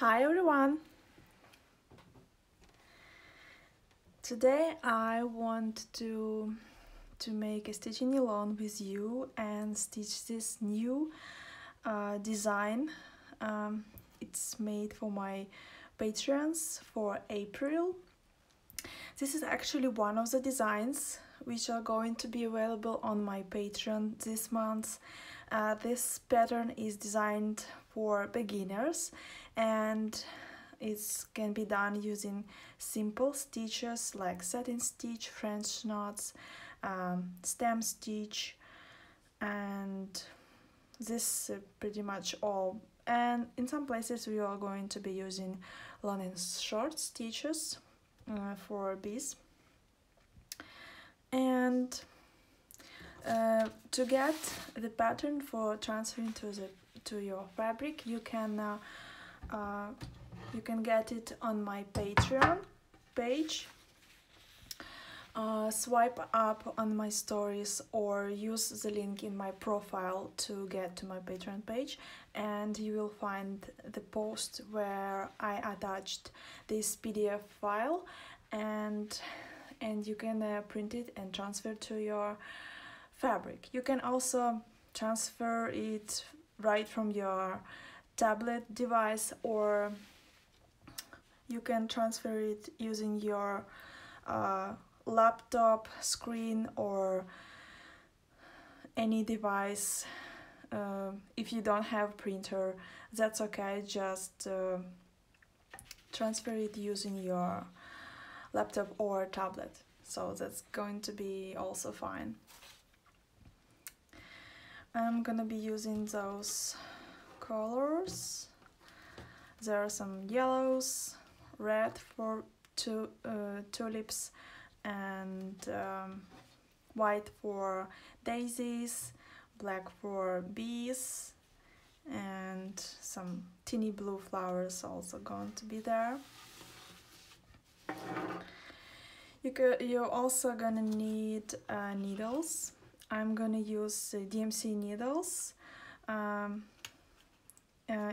Hi everyone! Today I want to make a stitching along with you and stitch this new design. It's made for my patrons for April. This is actually one of the designs which are going to be available on my Patreon this month. This pattern is designed for beginners and it can be done using simple stitches like satin stitch, French knots, stem stitch, and this pretty much all. And in some places we are going to be using long and short stitches for bees. And to get the pattern for transferring to your fabric, you can get it on my Patreon page. Swipe up on my stories or use the link in my profile to get to my Patreon page, and you will find the post where I attached this PDF file, and you can print it and transfer to your fabric. You can also transfer it right from your tablet device, or you can transfer it using your laptop screen or any device. If you don't have printer, that's okay, just transfer it using your laptop or tablet, so that's going to be also fine. I'm gonna be using those colors. There are some yellows, red for tulips, and white for daisies, black for bees, and some teeny blue flowers also going to be there. You're also gonna need needles. I'm gonna use DMC needles.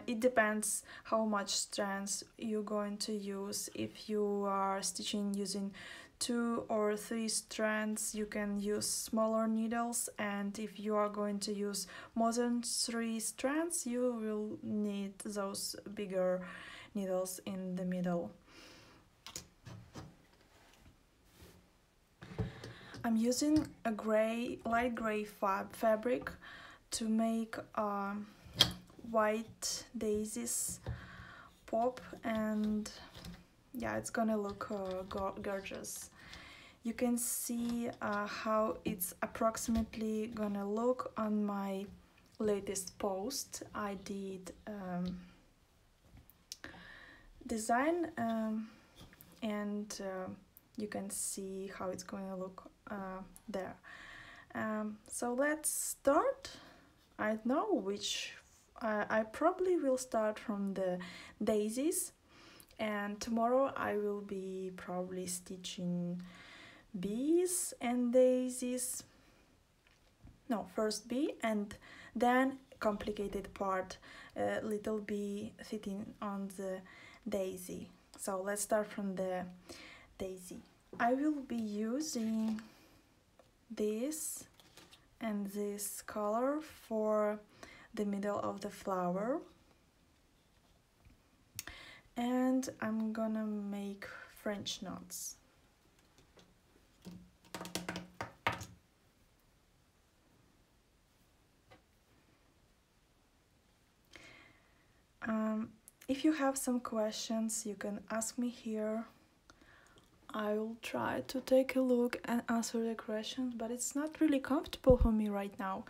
It depends how much strands you're going to use. If you are stitching using 2 or 3 strands, you can use smaller needles, and if you are going to use more than 3 strands, you will need those bigger needles in the middle. I'm using a light gray fabric to make white daisies pop, and yeah, it's gonna look gorgeous. You can see how it's approximately gonna look on my latest post. I did design and you can see how it's going to look there. So let's start. I don't know which. I probably will start from the daisies, and tomorrow I will be probably stitching bees and daisies. No, first bee and then complicated part, little bee sitting on the daisy. So let's start from the daisy. I will be using this and this color for the middle of the flower, and I'm gonna make French knots. If you have some questions, you can ask me here. I will try to take a look and answer the questions, but it's not really comfortable for me right now.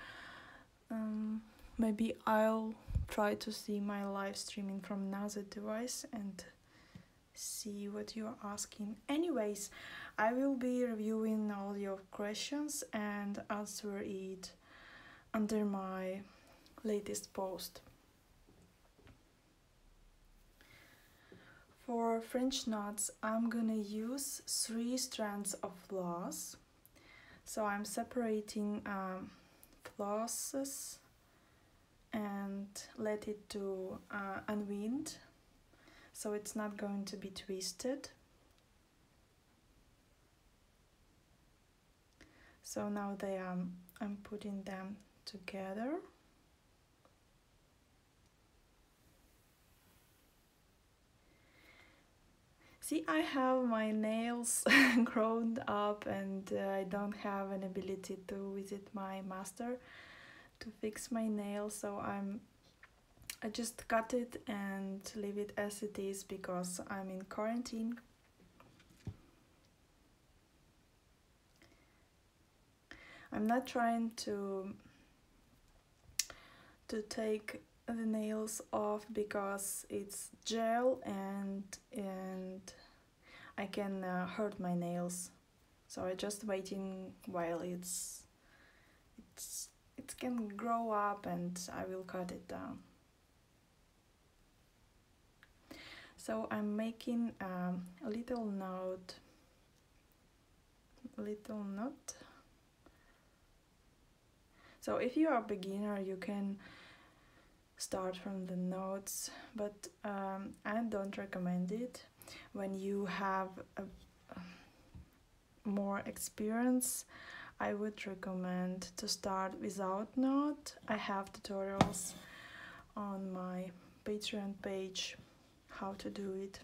Maybe I'll try to see my live streaming from another device and see what you're asking. Anyways, I will be reviewing all your questions and answer it under my latest post. For French knots, I'm gonna use 3 strands of floss. So I'm separating flosses and let it to unwind so it's not going to be twisted. So now I'm putting them together. See, I have my nails grown up, and I don't have an ability to visit my master to fix my nails, so I just cut it and leave it as it is because I'm in quarantine. I'm not trying to take the nails off because it's gel and I can hurt my nails, so I'm just waiting while it can grow up, and I will cut it down. So I'm making a little knot. So if you are a beginner, you can start from the knots, but I don't recommend it. When you have more experience, I would recommend to start without knot. I have tutorials on my Patreon page how to do it.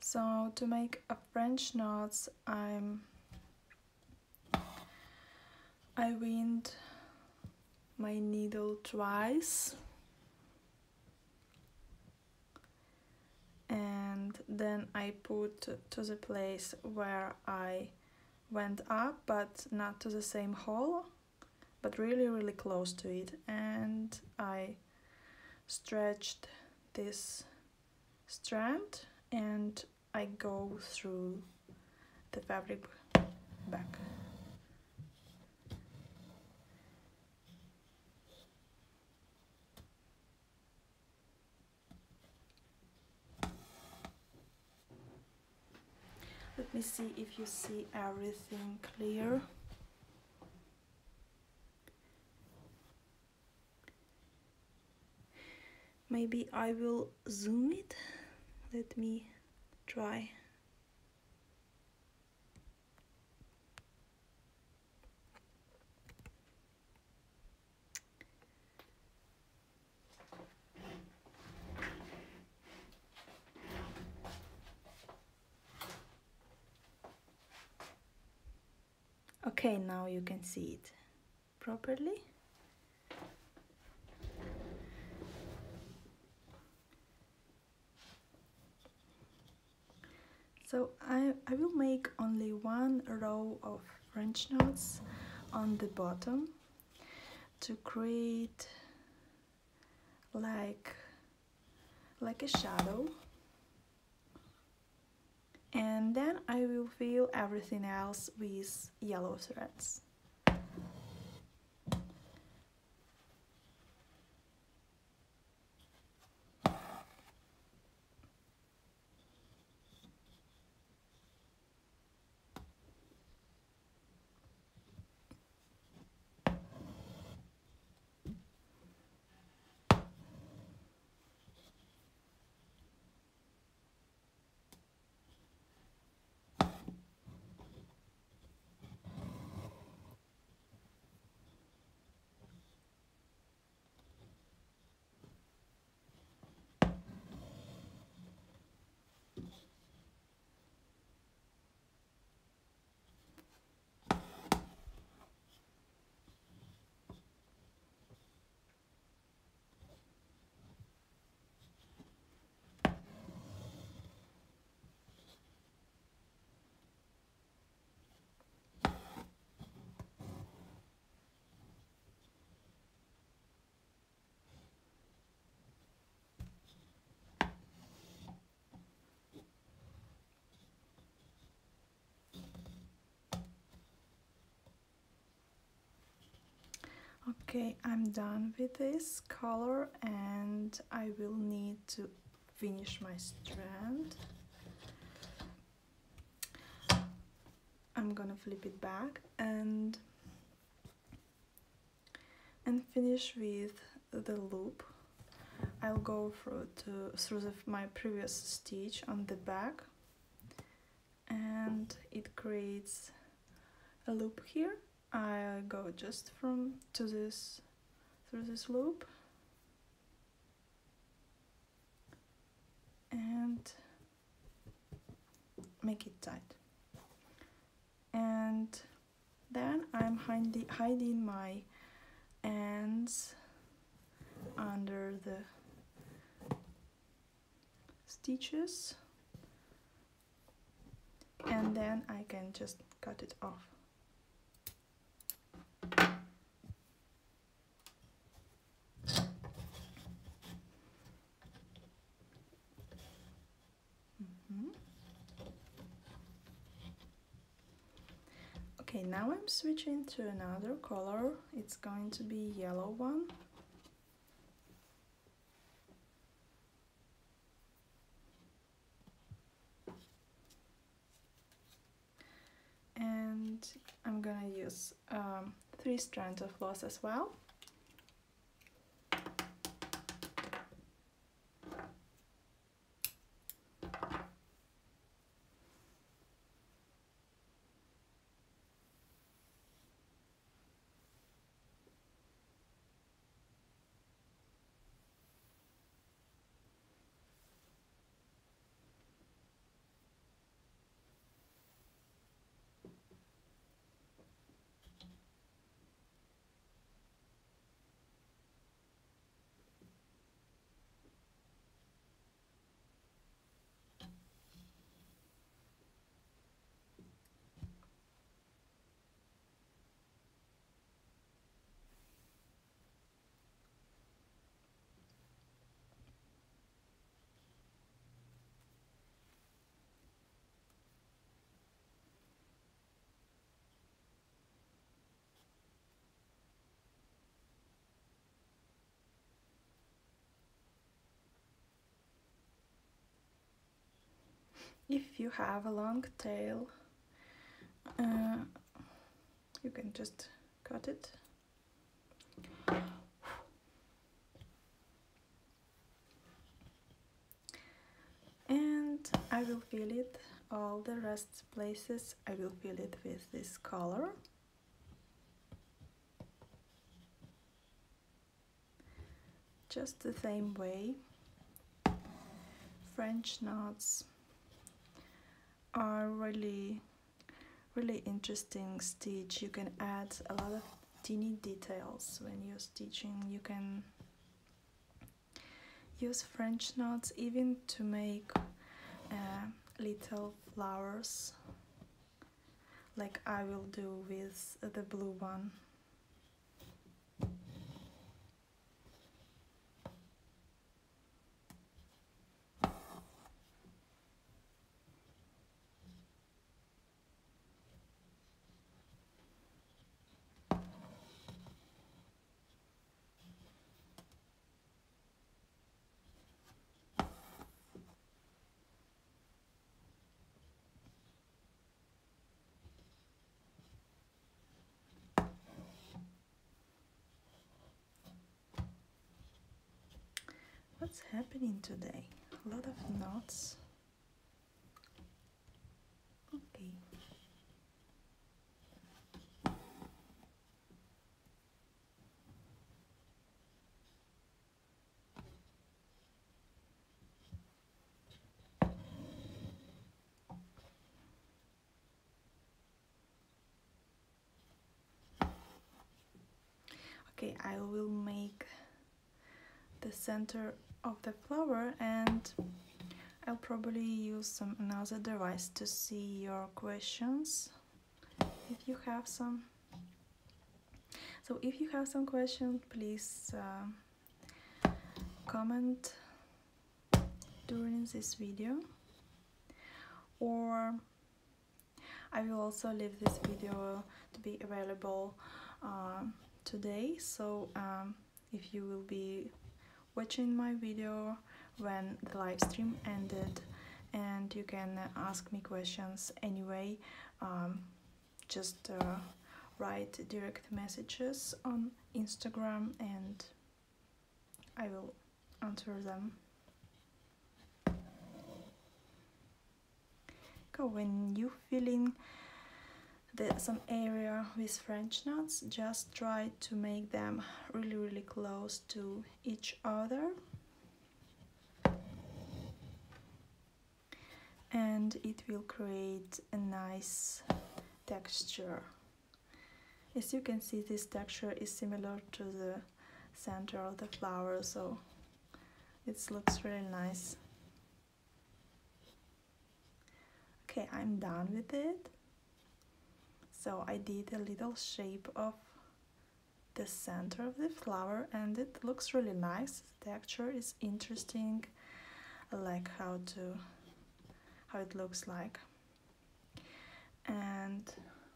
So to make a French knots, I wind my needle twice, and then I put to the place where I went up, but not to the same hole, but really close to it, and I stretched this strand and I go through the fabric back. Let me see if you see everything clear. Maybe I will zoom it. Let me try. Okay, now you can see it properly. So I will make only one row of French knots on the bottom to create like a shadow, and then I will fill everything else with yellow threads. Okay, I'm done with this color, and I will need to finish my strand. I'm gonna flip it back and finish with the loop. I'll go through my previous stitch on the back, and it creates a loop here. I go just through this loop and make it tight. And then I'm hiding my ends under the stitches, and then I can just cut it off. Okay, now I'm switching to another color. It's going to be yellow one. And I'm gonna use 3 strands of floss as well. If you have a long tail, you can just cut it. And I will fill it, all the rest places, I will fill it with this color. Just the same way. French knots are really interesting stitch. You can add a lot of teeny details when you're stitching. You can use French knots even to make little flowers, like I will do with the blue one. What's happening today? A lot of knots. Okay. Okay, I will make the center of the flower, and I'll probably use another device to see your questions if you have some. So if you have some questions, please comment during this video, or I will also leave this video to be available today. So if you will be watching my video when the live stream ended, and you can ask me questions anyway, just write direct messages on Instagram and I will answer them. So when you filling some area with French knots, just try to make them really close to each other, and it will create a nice texture. As you can see, this texture is similar to the center of the flower, so it looks really nice. Okay, I'm done with it. So I did a little shape of the center of the flower and it looks really nice. The texture is interesting. I like how it looks like. And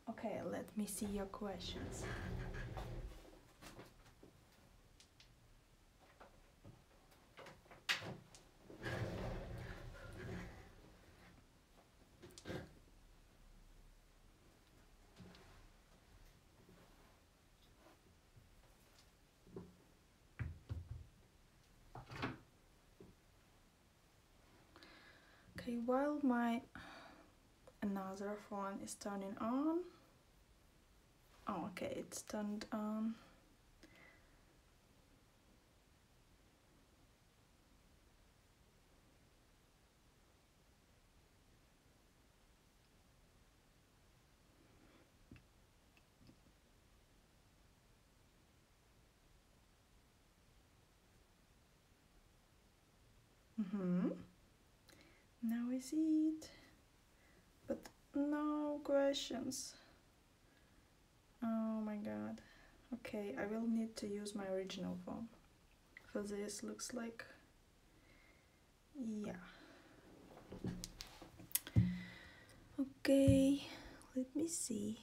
okay, let me see your questions. Okay, while my another phone is turning on. Oh, okay, it's turned on. Now I see it, but no questions. Oh my god. Okay, I will need to use my original phone. So this looks like, yeah. Okay, let me see.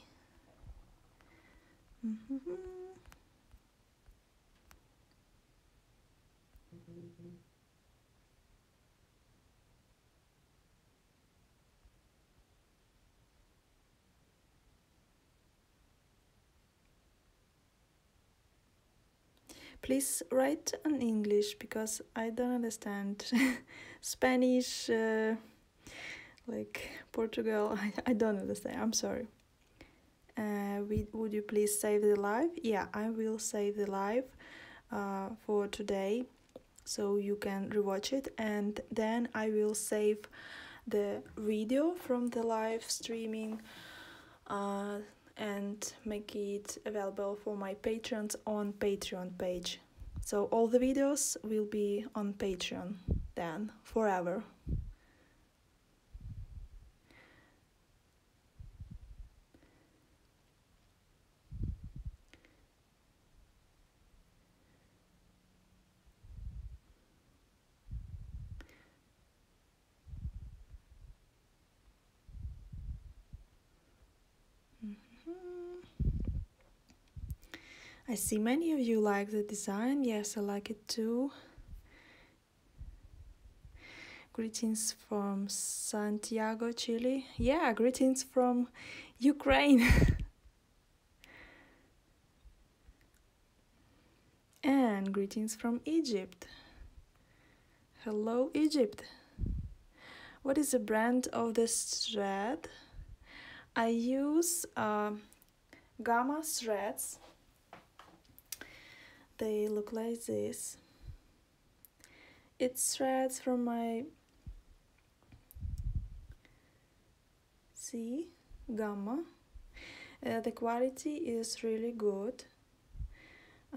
Please write in English because I don't understand Spanish, like Portugal. I don't understand. I'm sorry. Would you please save the live? Yeah, I will save the live for today, so you can rewatch it, and then I will save the video from the live streaming and make it available for my patrons on Patreon page. So all the videos will be on Patreon then forever. I see many of you like the design. Yes, I like it too. Greetings from Santiago, Chile. Yeah, greetings from Ukraine. And greetings from Egypt. Hello, Egypt. What is the brand of this thread? I use Gamma threads. They look like this. It's threads from my Gamma. The quality is really good.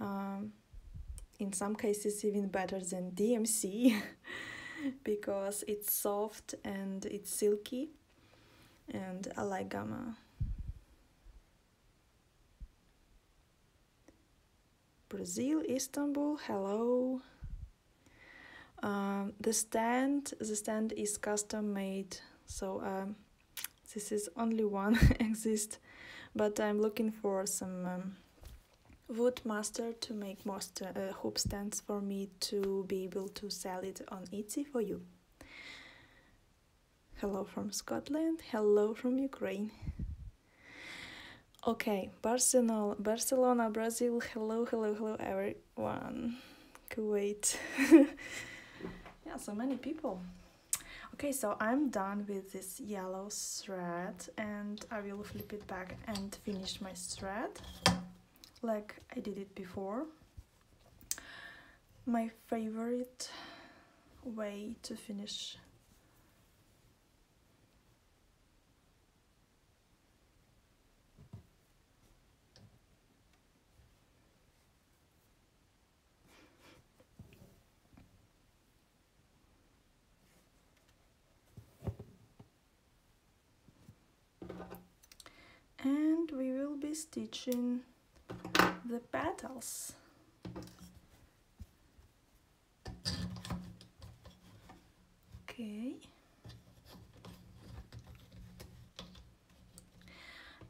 In some cases even better than DMC because it's soft and it's silky, and I like Gamma. Brazil, Istanbul, hello. The stand is custom made, so this is only one exist, but I'm looking for some wood master to make most hoop stands for me to be able to sell it on Etsy for you. Hello from Scotland, hello from Ukraine. Okay, Barcelona, Brazil. Hello, hello, hello, everyone. Kuwait. Yeah, so many people. Okay, so I'm done with this yellow thread and I will flip it back and finish my thread like I did it before. My favorite way to finish. And we will be stitching the petals. Okay.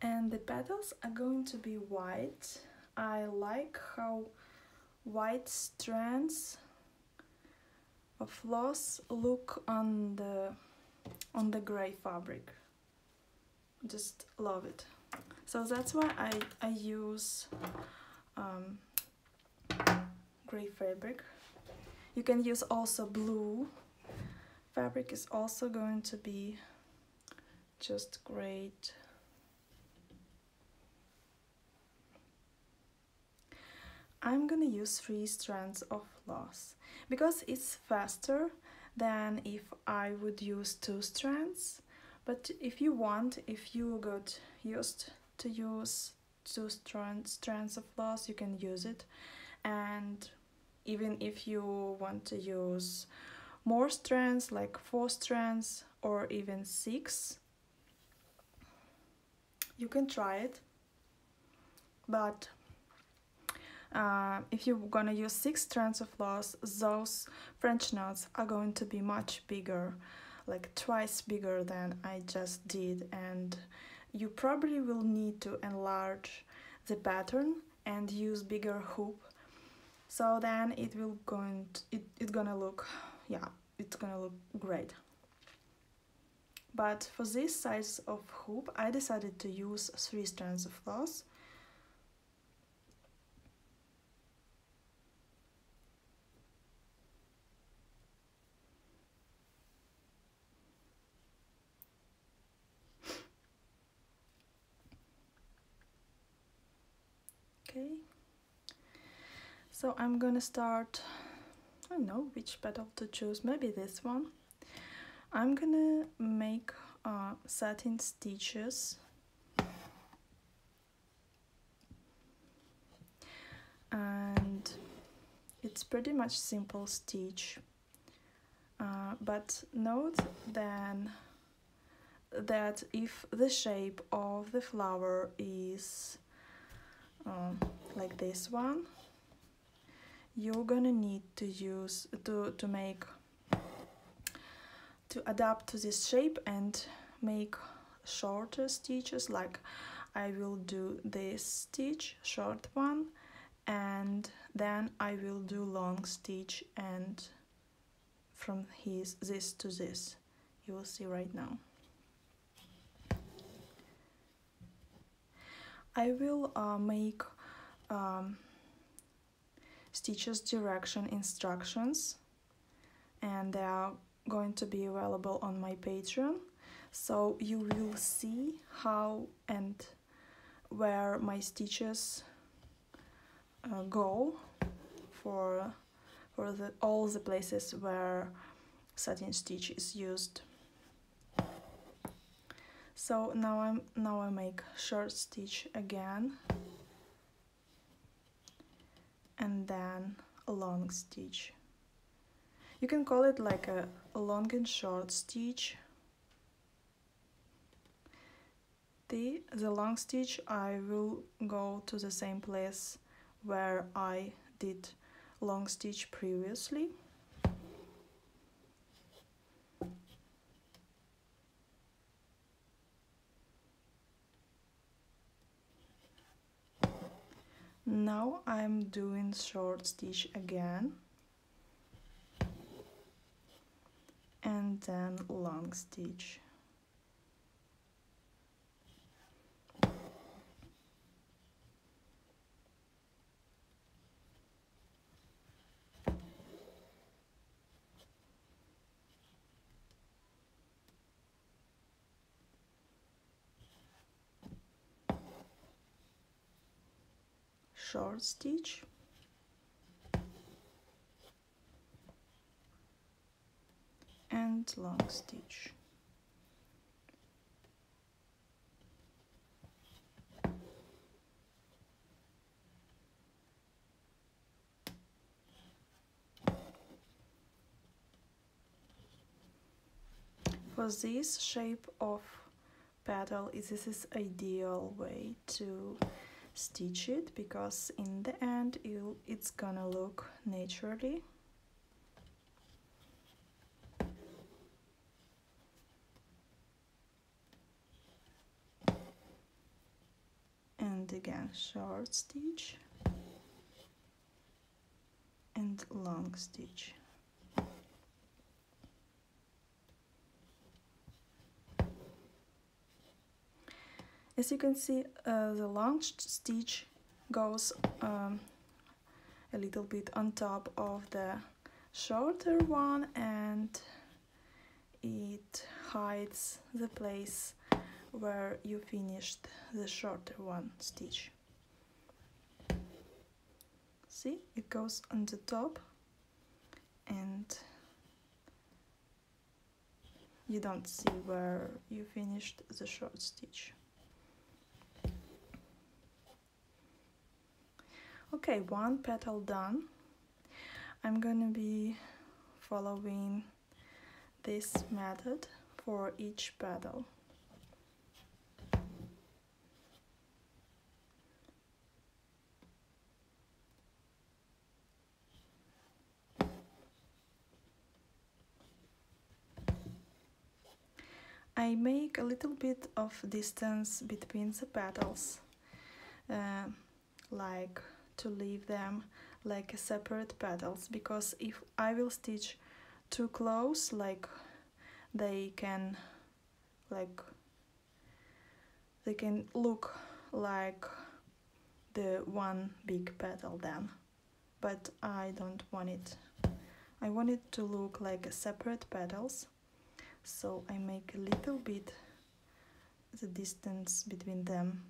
And the petals are going to be white. I like how white strands of floss look on the gray fabric. Just love it. So that's why I use gray fabric. You can use also blue. Fabric is also going to be just great. I'm gonna use 3 strands of floss because it's faster than if I would use 2 strands. But if you want, if you got used to use 2 strands of floss, you can use it. And even if you want to use more strands, like 4 strands or even 6, you can try it. But if you're gonna use 6 strands of floss, those French knots are going to be much bigger, like twice bigger than I just did, and you probably will need to enlarge the pattern and use bigger hoop. So then it's gonna look, yeah, it's gonna look great. But for this size of hoop, I decided to use 3 strands of floss. Okay, so I'm gonna start, I don't know which petal to choose, maybe this one. I'm gonna make satin stitches, and it's pretty much simple stitch, but note then that if the shape of the flower is like this one, you're gonna need to use to adapt to this shape and make shorter stitches. Like I will do this stitch, short one, and then I will do long stitch, and from this to this, you will see right now. I will make stitches direction instructions, and they are going to be available on my Patreon, so you will see how and where my stitches go for all the places where satin stitch is used. So now I make short stitch again, and then a long stitch. You can call it like a long and short stitch. The long stitch, I will go to the same place where I did long stitch previously. Now I'm doing short stitch again, and then long stitch. short stitch, and long stitch. For this shape of petal, this is ideal way to stitch it, because in the end it's gonna look naturally. And again, short stitch and long stitch. As you can see, the long stitch goes a little bit on top of the shorter one, and it hides the place where you finished the shorter one stitch. See, it goes on the top and you don't see where you finished the short stitch. Okay, one petal done. I'm gonna be following this method for each petal. I make a little bit of distance between the petals, like to leave them like separate petals, because if I will stitch too close, they can look like the one big petal then, but I don't want it. I want it to look like separate petals, so I make a little bit the distance between them.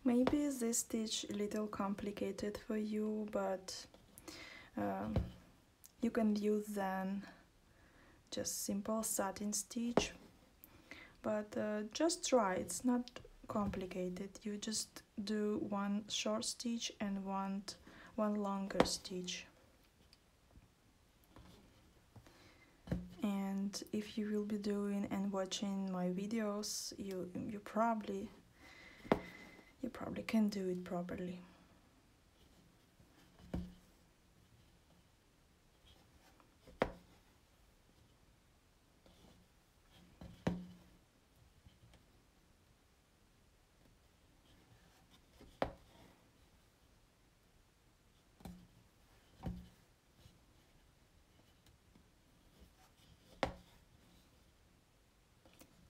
Maybe this stitch a little complicated for you, but you can use then just simple satin stitch, but just try. It's not complicated. You just do one short stitch and one longer stitch. And if you will be doing and watching my videos, you probably can do it properly.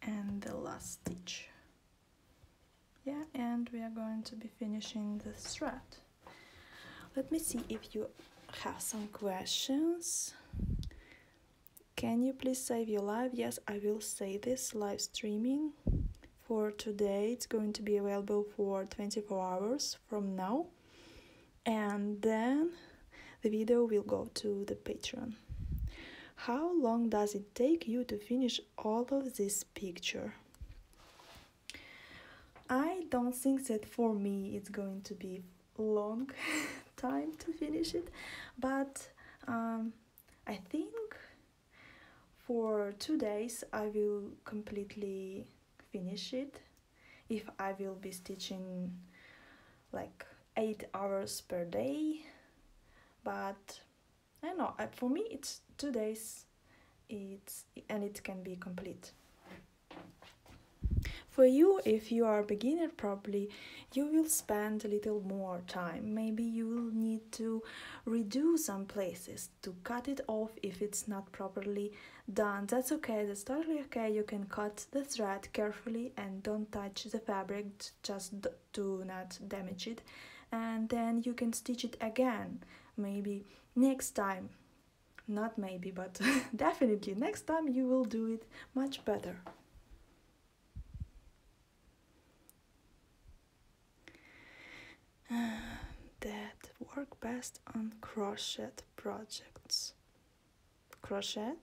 And the last stitch. Yeah, and we are going to be finishing the thread. Let me see if you have some questions. Can you please save your live? Yes, I will save this live streaming for today. It's going to be available for 24 hours from now, and then the video will go to the patron. How long does it take you to finish all of this picture? I don't think that for me it's going to be long time to finish it, but I think for 2 days I will completely finish it if I will be stitching like 8 hours per day. But I don't know, for me it's 2 days it can be complete. For you, if you are a beginner, probably you will spend a little more time. Maybe you will need to redo some places, to cut it off if it's not properly done. That's okay, that's totally okay. You can cut the thread carefully and don't touch the fabric, just to not damage it. And then you can stitch it again, maybe next time. Not maybe, but definitely next time you will do it much better. That work best on crochet projects. Crochet?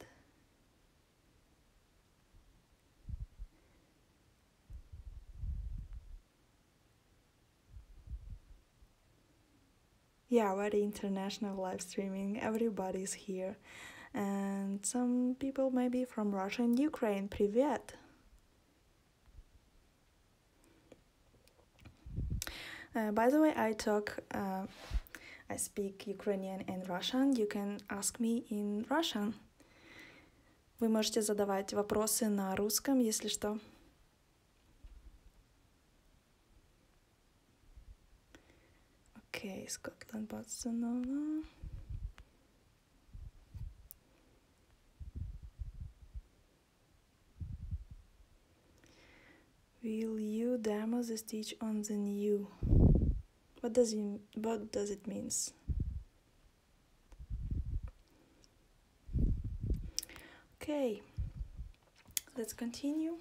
Yeah, very international live streaming. Everybody's here. And some people maybe from Russia and Ukraine. Привет! By the way, I speak Ukrainian and Russian. You can ask me in Russian. Вы можете задавать вопросы на русском, если что. Okay, Scotland, Barcelona. Will you demo the stitch on the new? What does it mean? Okay, let's continue.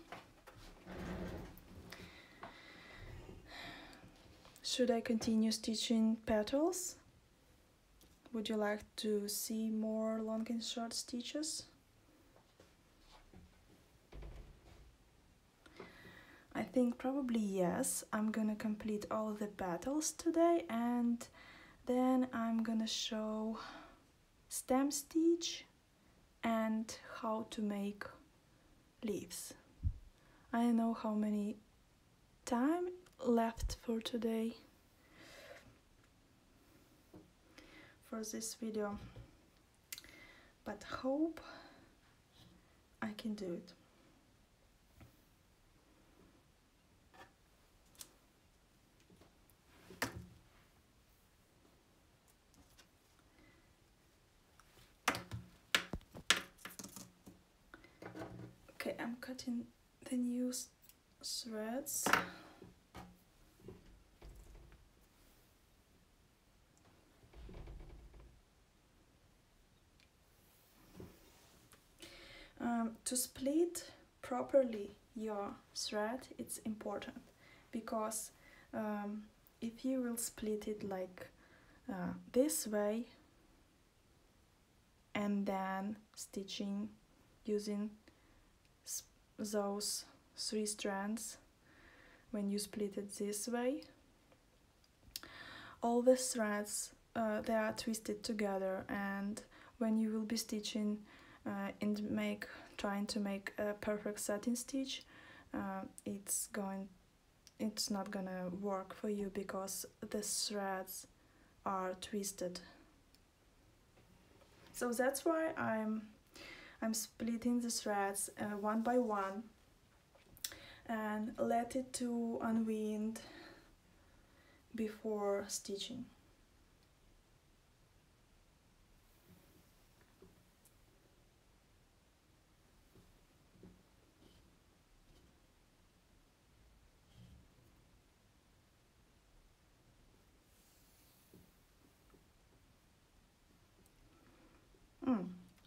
Should I continue stitching petals? Would you like to see more long and short stitches? I think probably yes. I'm gonna complete all the petals today, and then I'm gonna show stem stitch and how to make leaves. I don't know how many time left for today for this video, but hope I can do it. Okay, I'm cutting the new threads. To split properly your thread, it's important, because if you will split it like this way and then stitching using those 3 strands, when you split it this way, all the threads they are twisted together, and when you will be stitching and trying to make a perfect satin stitch, it's not gonna work for you because the threads are twisted. So that's why I'm splitting the threads one by one and let it to unwind before stitching.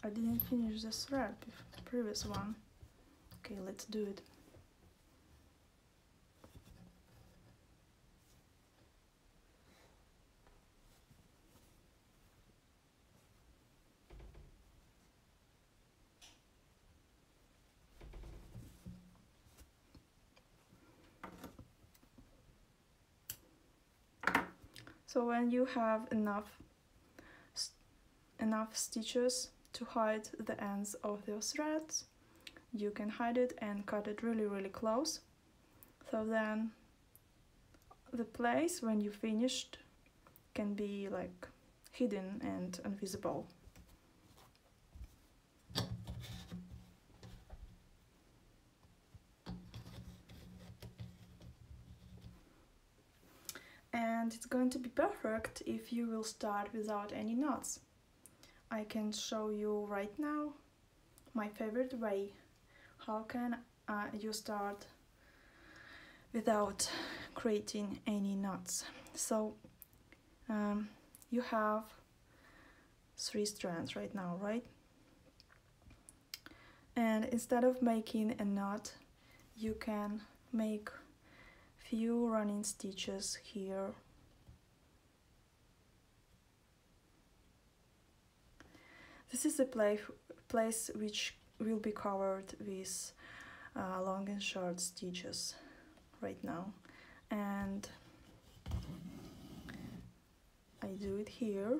I didn't finish the thread, the previous one. Okay, let's do it. So when you have enough stitches to hide the ends of your threads, you can hide it and cut it really close, so then the place when you finished can be like hidden and invisible. and it's going to be perfect if you will start without any knots. I can show you right now my favorite way. How can you start without creating any knots? So you have 3 strands right now, right? And instead of making a knot, you can make few running stitches here. This is a place which will be covered with long and short stitches right now, and I do it here,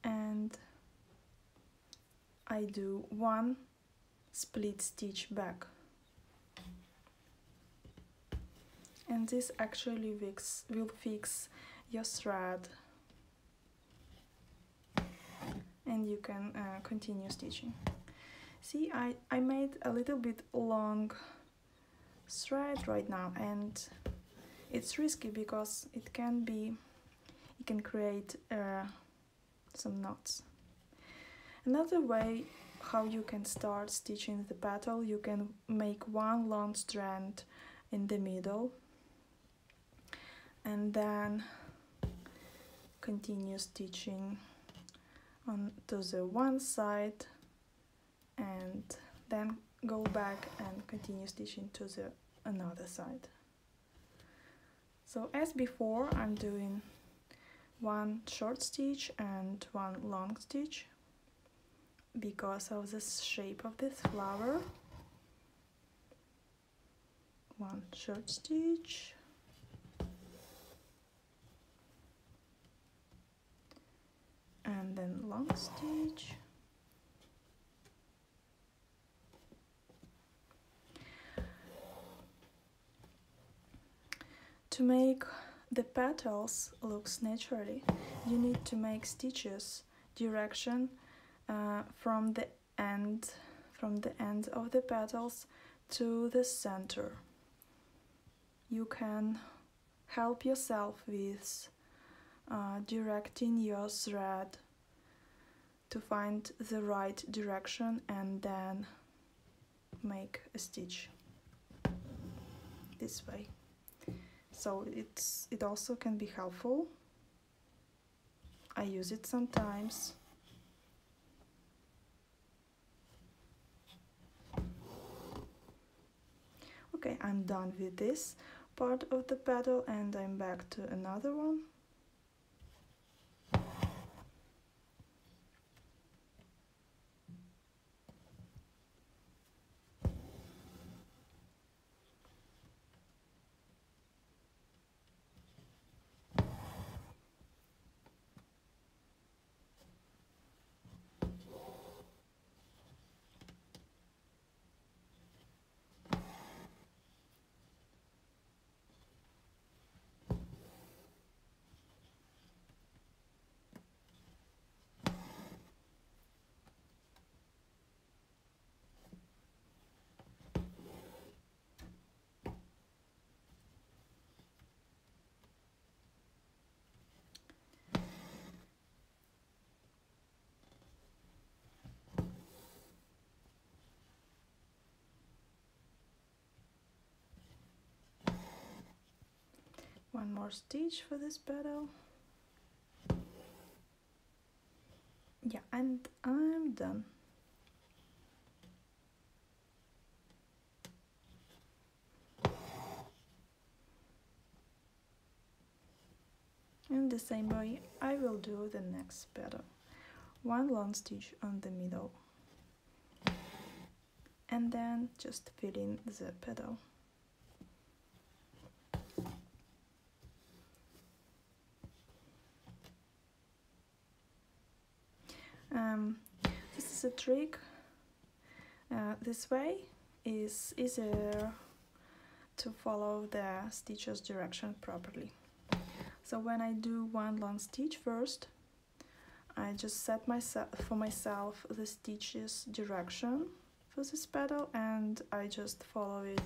and I do 1 split stitch back, and this actually will fix your thread, and you can continue stitching. See, I made a little bit long thread right now, and it's risky because it can create some knots. Another way how you can start stitching the petal, you can make 1 long strand in the middle and then continue stitching on to the one side and then go back and continue stitching to the another side. So as before, I'm doing 1 short stitch and 1 long stitch because of the shape of this flower. 1 short stitch and then long stitch. To make the petals looks naturally, you need to make stitches direction from the end of the petals to the center. You can help yourself with directing your thread to find the right direction and then make a stitch this way. So it also can be helpful. I use it sometimes. Okay, I'm done with this part of the petal and I'm back to another one. One more stitch for this petal. Yeah, and I'm done. In the same way, I will do the next petal. 1 long stitch on the middle. And then just fill in the petal. This is a trick. This way is easier to follow the stitches direction properly. So when I do 1 long stitch first, I just set for myself the stitches direction for this petal and I just follow it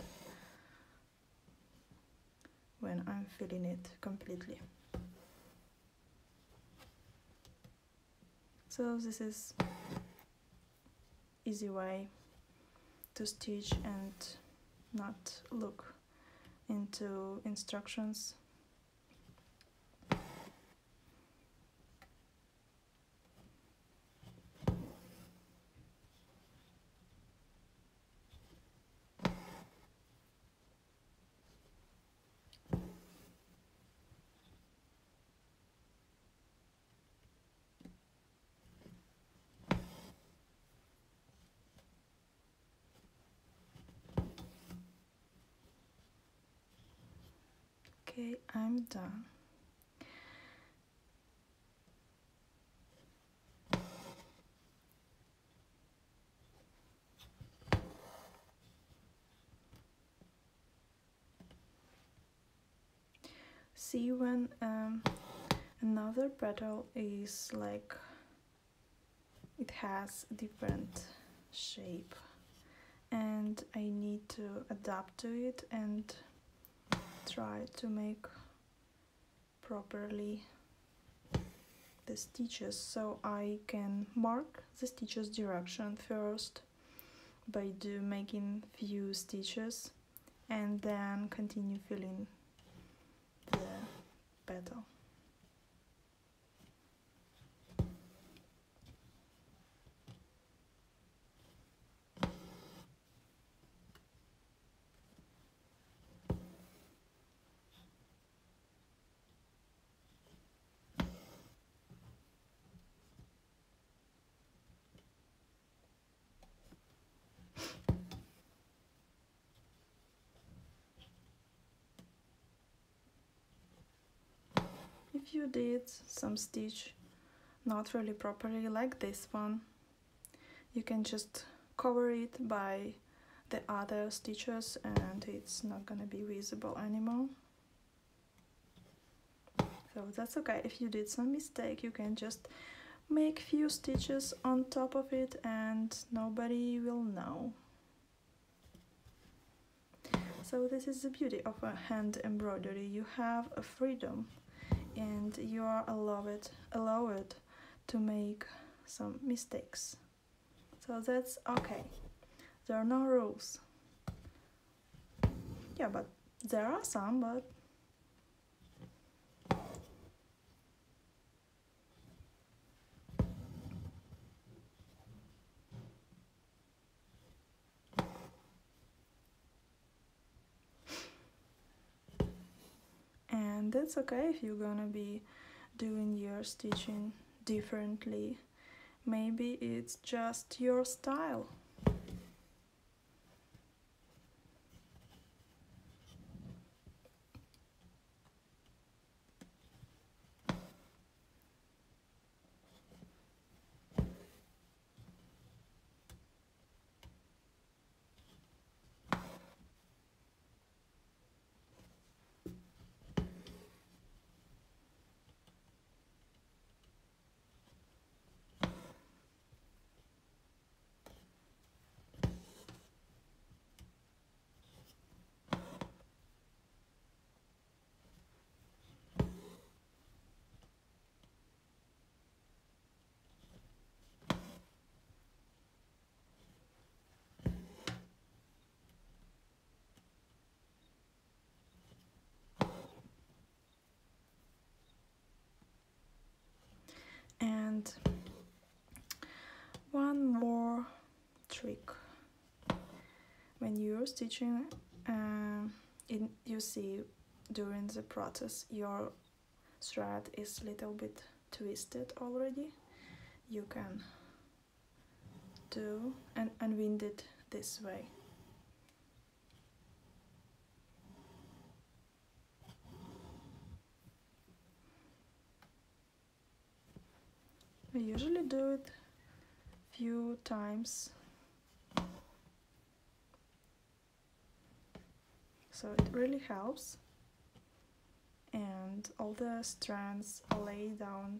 when I'm filling it completely. So this is easy way to stitch and not look into instructions. Okay, I'm done. See when another petal is like it has a different shape and I need to adapt to it and try to make properly the stitches, so I can mark the stitches direction first by making few stitches and then continue filling the petal. If you did some stitch not really properly like this one, you can just cover it by the other stitches and it's not gonna be visible anymore. So that's okay. If you did some mistake, you can just make few stitches on top of it and nobody will know. So this is the beauty of a hand embroidery. You have a freedom and you are allowed to make some mistakes. So that's okay. There are no rules. Yeah, but there are some, but and that's okay if you're gonna be doing your stitching differently. Maybe it's just your style. And one more trick. When you're stitching, you see during the process your thread is a little bit twisted already. You can do and unwind it this way. I usually do it few times, so it really helps, and all the strands lay down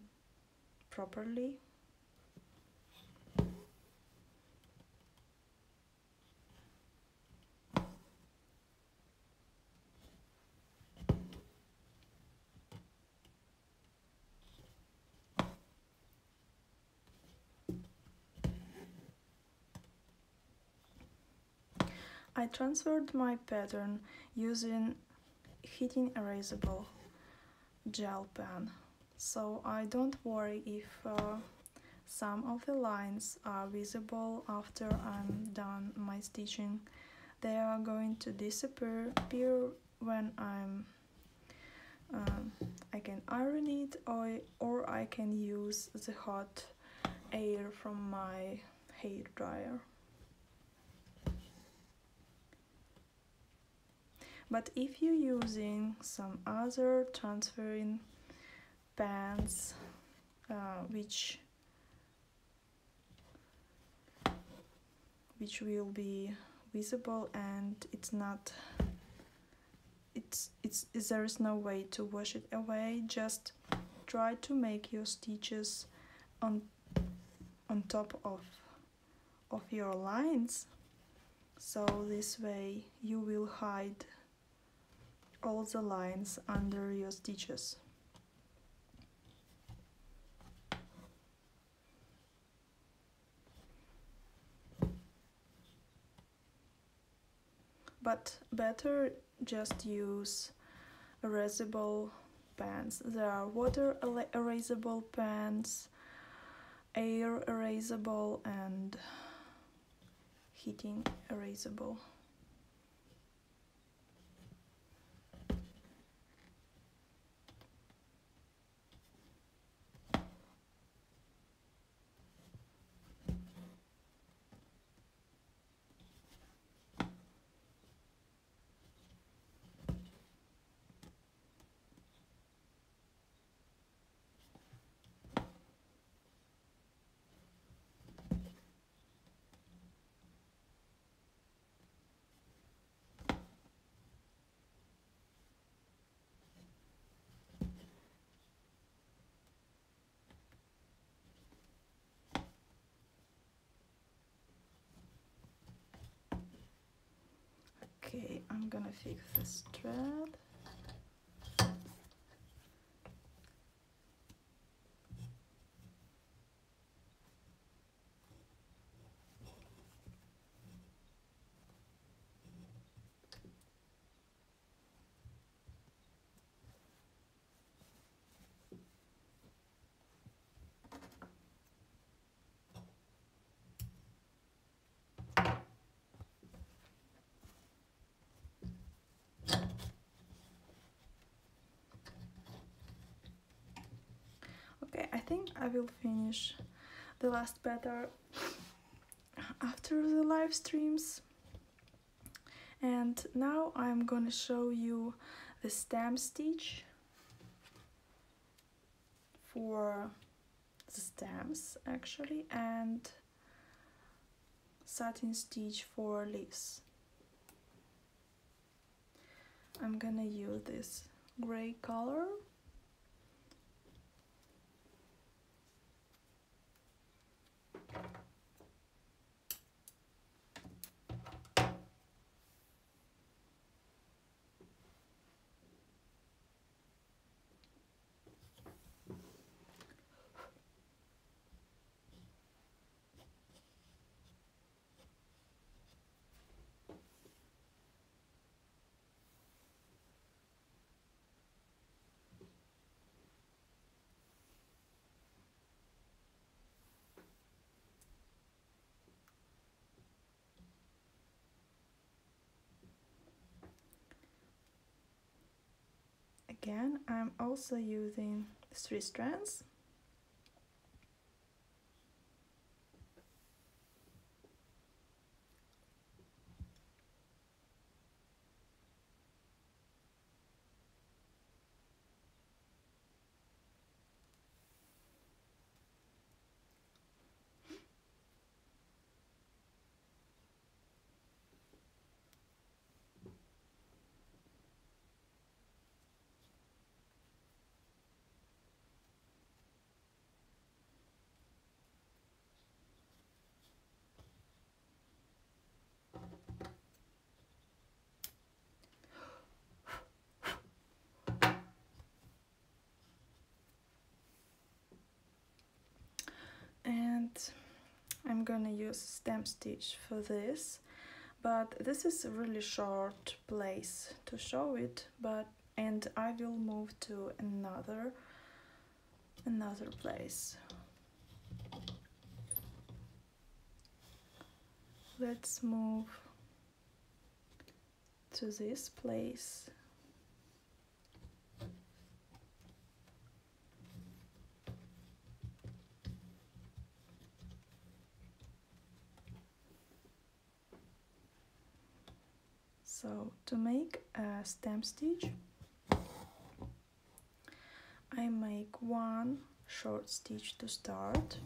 properly. I transferred my pattern using heating erasable gel pen, so I don't worry if some of the lines are visible after I'm done my stitching. They are going to disappear when I can iron it, or I can use the hot air from my hair dryer. But if you're using some other transferring pans which will be visible and there is no way to wash it away, just try to make your stitches on top of your lines, so this way you will hide all the lines under your stitches. But better just use erasable pens. There are water erasable pens, air erasable, and heating erasable. Okay, I'm gonna fix this thread. Okay, I think I will finish the last pattern after the live streams. And now I'm gonna show you the stamp stitch for the stamps actually, and satin stitch for leaves. I'm gonna use this gray color. Again, I'm also using 3 strands. And I'm gonna use stamp stitch for this, but this is a really short place to show it, and I will move to another place. Let's move to this place. So to make a stem stitch, I make one short stitch to start,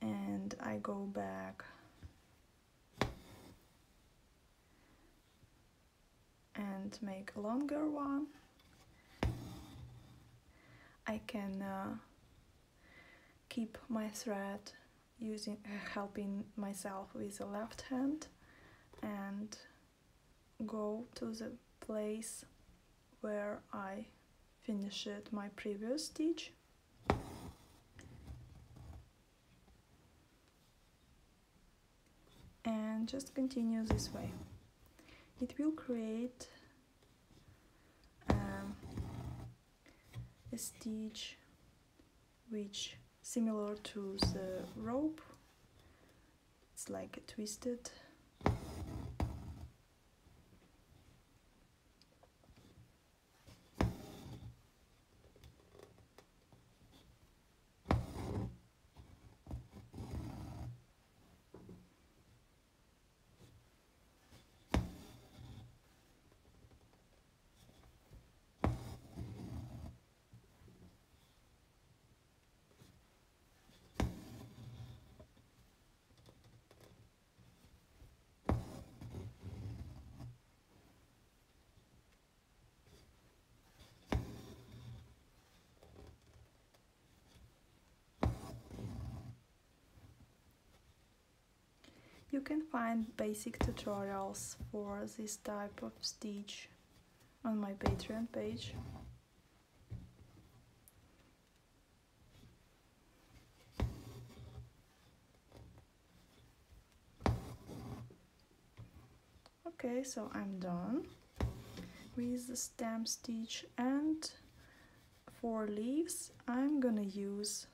and I go back and make a longer one. I can keep my thread helping myself with the left hand and go to the place where I finished my previous stitch. And just continue this way. It will create a stitch which similar to the rope. It's like a twisted. You can find basic tutorials for this type of stitch on my Patreon page. Okay, so I'm done with the stem stitch, and for leaves I'm gonna use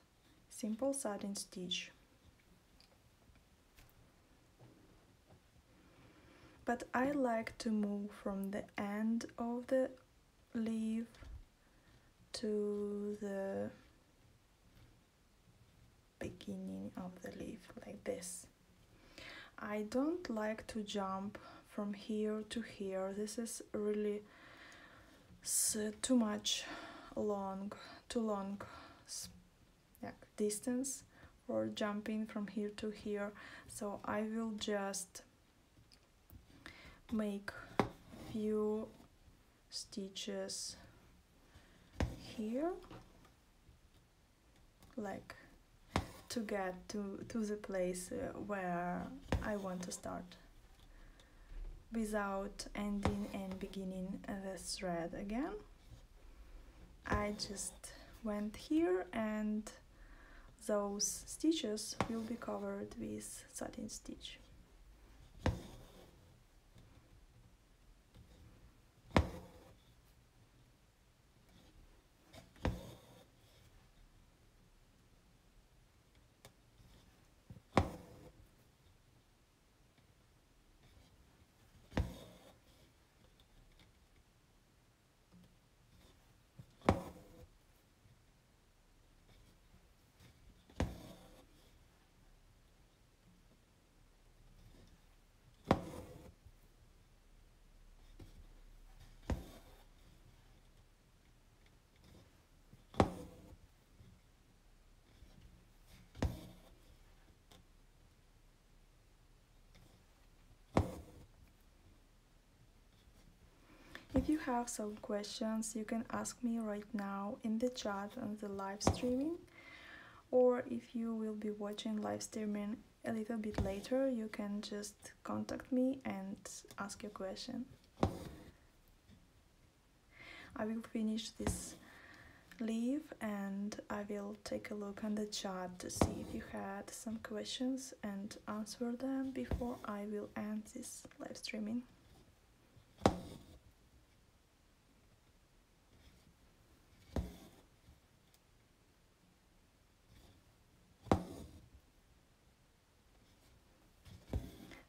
simple satin stitch. But I like to move from the end of the leaf to the beginning of the leaf, like this. I don't like to jump from here to here. This is really too long distance for jumping from here to here. So I will just make few stitches here, like to get to the place where I want to start, without ending and beginning the thread again. I just went here, and those stitches will be covered with satin stitch. If you have some questions, you can ask me right now in the chat on the live streaming, or if you will be watching live streaming a little bit later, you can just contact me and ask your question. I will finish this leave, and I will take a look on the chat to see if you had some questions and answer them before I will end this live streaming.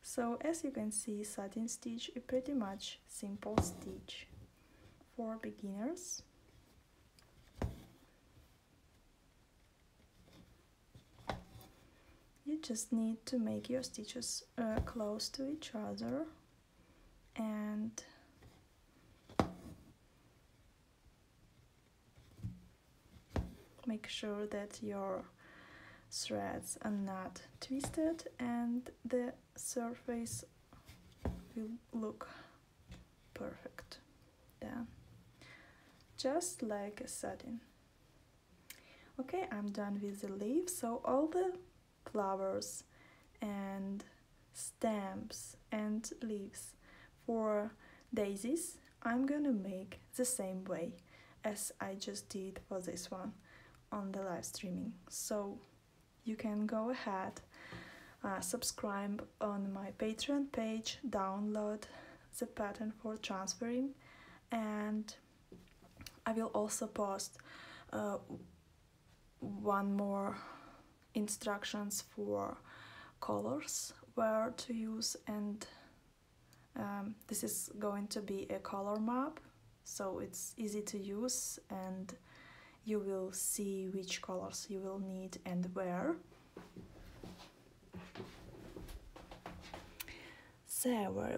So as you can see, satin stitch is pretty much simple stitch for beginners. You just need to make your stitches close to each other and make sure that your threads are not twisted and the surface will look perfect then, just like a satin. Okay, I'm done with the leaf, so all the flowers and stems and leaves for daisies I'm gonna make the same way as I just did for this one on the live streaming. So you can go ahead, subscribe on my Patreon page, download the pattern for transferring, and I will also post one more instructions for colors, where to use, and this is going to be a color map, so it's easy to use and you will see which colors you will need and where. So,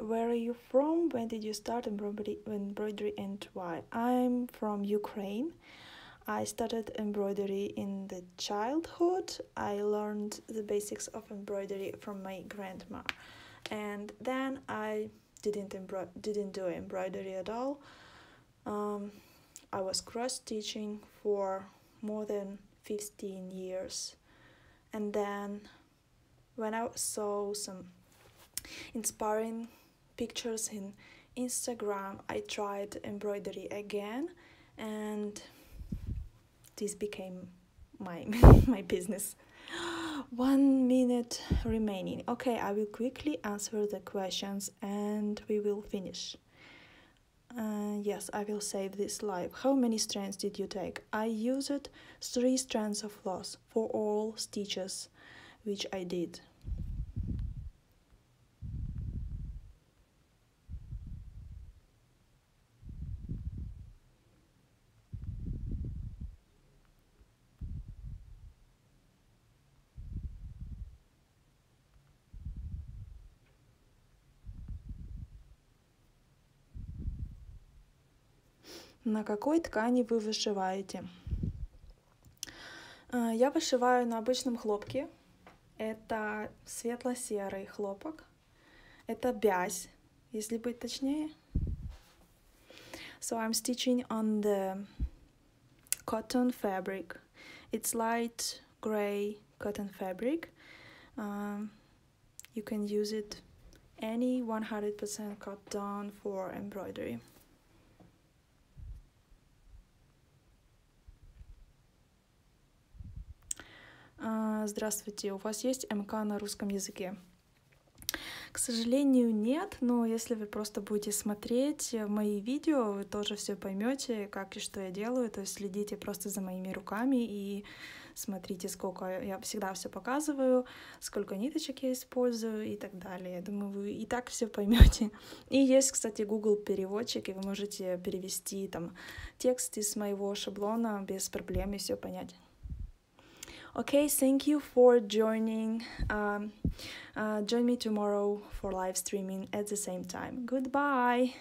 where are you from? When did you start embroidery and why? I'm from Ukraine. I started embroidery in the childhood. I learned the basics of embroidery from my grandma, and then I didn't do embroidery at all. I was cross-stitching for more than 15 years, and then when I saw some inspiring pictures in Instagram, I tried embroidery again, and this became my my business. 1 minute remaining. Okay, I will quickly answer the questions and we will finish. Yes, I will save this live. How many strands did you take? I used 3 strands of floss for all stitches, which I did. На какой ткани вы вышиваете? Я вышиваю на обычном хлопке. Это светло-серый хлопок. Это бязь, если быть точнее. So I'm stitching on the cotton fabric. It's light gray cotton fabric. You can use it any 100% cotton for embroidery. Здравствуйте, у вас есть МК на русском языке? К сожалению, нет, но если вы просто будете смотреть мои видео, вы тоже все поймете, как и что я делаю, то есть следите просто за моими руками и смотрите, сколько я всегда все показываю, сколько ниточек я использую и так далее. Я думаю, вы и так все поймете. И есть, кстати, Google переводчик, и вы можете перевести там текст из моего шаблона без проблем и все понять. Okay, thank you for joining. Join me tomorrow for live streaming at the same time. Goodbye!